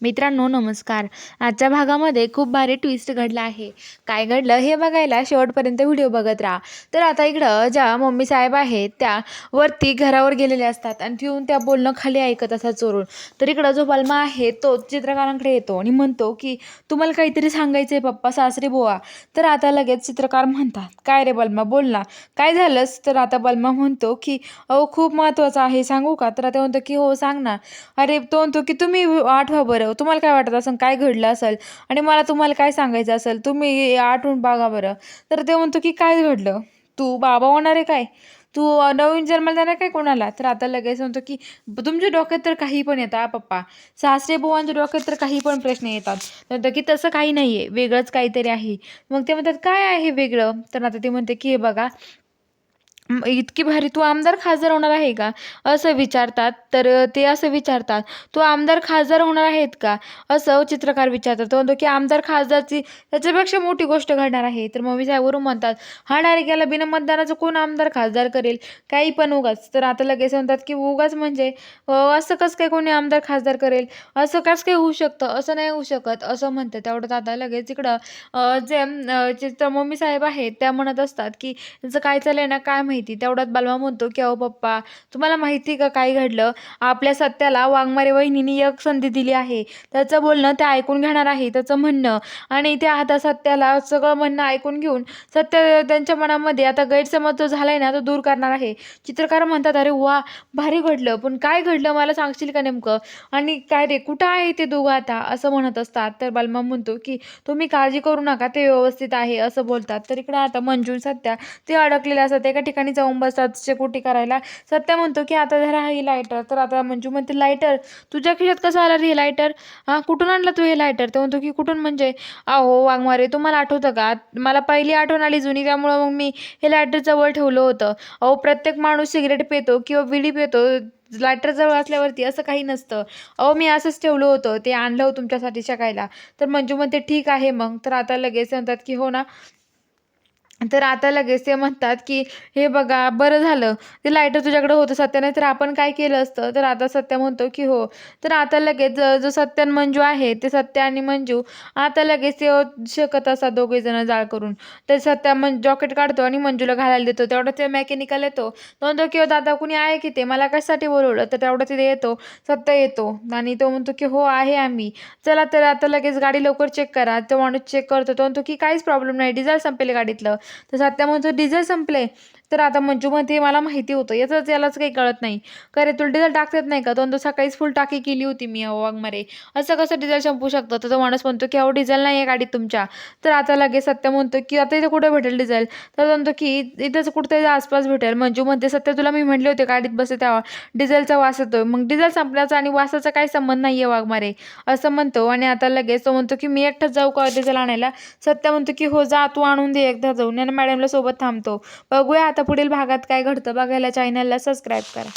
मित्रांनो नमस्कार. आजच्या भागामध्ये खूप भारी ट्विस्ट घडला आहे. काय घडलं हे बघायला शेवटपर्यंत व्हिडिओ बघत राहा. तर आता इकडं ज्या मम्मी साहेब आहेत त्या वरती घरावर गेलेल्या असतात आणि तिथून त्या बोलणं खाली ऐकत असतात चोरून. तर इकडं जो बलमा आहे तो चित्रकारांकडे येतो आणि म्हणतो की तुम्हाला काहीतरी सांगायचंय पप्पा सासरे बुवा. तर आता लगेच चित्रकार म्हणतात, काय रे बलमा बोल ना, काय झालंस? तर आता बलमा म्हणतो की अहो खूप महत्त्वाचं आहे, सांगू का? तर आता म्हणतो की हो सांग ना. अरे तो म्हणतो की तुम्ही आठवा बरं, तुम्हाला काय वाटत असेल काय घडलं असेल आणि मला तुम्हाला काय सांगायचं असेल तुम्ही आठवून बघा बरं. तर ते म्हणतो की काय घडलं? तू बाबा होणार आहे काय? तू नवीन जन्माला देणार काय कोणाला? तर आता लगेच म्हणतो की तुमच्या डोक्यात तर काही पण येतं हा पप्पा. सासरे बुवांच्या डोक्यात तर काही पण प्रश्न येतात. तर म्हणतो की तसं काही नाहीये, वेगळंच काहीतरी आहे. मग ते म्हणतात काय आहे वेगळं? तर आता ते म्हणते की हे बघा इतकी भारी तू आमदार खासदार होणार आहे का? असं विचारतात. तर ते असं विचारतात, "तू आमदार खासदार होणार आहेत का?" असं चित्रकार विचारतात. तो म्हणतो, की आमदार खासदारची त्याच्यापेक्षा मोठी गोष्ट घडणार आहे. तर मम्मी साहेब म्हणतात, "हा डायरेक्ट याला बिना मतदानाचं कोण आमदार खासदार करेल? काही पण उगाच." तर आता लगेच म्हणतात, की "उगाच म्हणजे असं कसं काय कोणी आमदार खासदार करेल? असं कसं काय होऊ शकतं? असं नाही होऊ शकत." असं म्हणतात. तेवढ्यात आता लगेच इकडं जे मम्मी साहेब आहेत त्या म्हणत असतात, की "त्याचं काय चाललंय ना काय माहिती." तेवढ्यात बालमा म्हणतो, की "अहो पप्पा, तुम्हाला माहिती का काय घडलं? आपल्या सत्याला वाघमारे वहिनींनी एक संधी दिली आहे. त्याचं बोलणं ते ऐकून घेणार आहे, त्याचं म्हणणं आणि त्या आता सत्याला सगळं म्हणणं ऐकून घेऊन सत्य त्यांच्या मनामध्ये आता गैरसमज जो झालाय ना, तो दूर करणार आहे." चित्रकार म्हणतात, "अरे वाह! भारी घडलं. पण काय घडलं मला सांगशील का नेमकं? आणि काय रे, कुठं आहे ते दोघं आता?" असं म्हणत असतात. तर बालमा म्हणतो, की "तुम्ही काळजी करू नका, ते व्यवस्थित आहे." असं बोलतात. तर इकडे आता मंजू, सत्या ते अडकलेले असतात. एका ठिकाणी जाऊन बसतात शेकोटी करायला. सत्या म्हणतो, की "आता धरा ही लायटर." तर आता मंजू म्हणते, "लायटर? तुझ्या खिशात कसं आलं रे हे लायटर? हां, कुठून आणलं तू हे लायटर?" तो म्हणतो, की "कुठून म्हणजे?" "अहो वाघमारे तुम्हाला आठवतं का? मला पहिली आठवण आली जुनी त्यामुळं मग मी हे लायटर जवळ ठेवलं होतं. अहो प्रत्येक माणूस सिगारेट पितो किंवा बिडी पितो. लायटर जवळ असल्यावरती असं काही नसतं. अहो मी असंच ठेवलं होतं. ते आणलं हो तुमच्यासाठी सकाळला." तर मंजू म्हणते, "ठीक आहे मग." तर आता लगेच म्हणतात, की "हो ना." तर आता लगेच ते म्हणतात, की "हे बघा बरं झालं, ते लायटर तुझ्याकडे होतं सत्या, नाहीतर आपण काय केलं असतं?" तर आता सत्या म्हणतो, की "हो." तर आता लगेच जो सत्या आणि मंजू आहे, ते सत्या आणि मंजू आता लगेच ते शकत असतात दोघेजण जाळ करून. तर सत्या जॉकेट काढतो आणि मंजूला घालायला देतो. तेवढ्यात ते मेकॅनिकल येतो. तो म्हणतो, की दादा कुणी आहे की ते? मला कशासाठी बोलवलं?" तर तेवढ्यात तिथे येतो, सत्या येतो आणि तो म्हणतो, की "हो, आहे आम्ही." "चला तर आता लगेच गाडी लवकर चेक करा." तो माणूस चेक करतो. तो म्हणतो, की "काहीच प्रॉब्लेम नाही, डिझेल संपेल गाडीतलं." तर सत्या म्हणतो, "डिझेल संपलंय." तर आता मंजू म्हणते, "मला माहिती होतं. यालाच काही कळत नाही. का रे तुला डिझेल टाकता येत नाही का? तो सकाळीच फुल टाकी केली होती मी अहो वाघमारे. असं कसं डिझेल संपू शकतं?" तर तो माणूस म्हणतो, की "अहो डिझेल नाहीये गाडीत तुमच्या." तर आता लगेच सत्या म्हणतो, की "आता इथे कुठे भेटेल डिझेल?" तर तो म्हणतो, की "इथेच कुठेतरी आसपास भेटेल." मंजू म्हणते, "सत्या तुला मी म्हटले होते गाडीत बसते तेव्हा डिझेलचा वास येतोय." "मग डिझेल संपल्याचा आणि वासाचा काही संबंध नाहीये वाघमारे." असं म्हणतो आणि आता लगेच तो म्हणतो, की "मी एकटाच जाऊ का डिझेल आणायला?" सत्या म्हणतो, की "हो जा तू आणून दे एकदा जाऊन." आणि मॅडमला सोबत थांबतो. बघूया आता पुढील भागात काय घडतं बघायला चॅनलला सबस्क्राईब करा.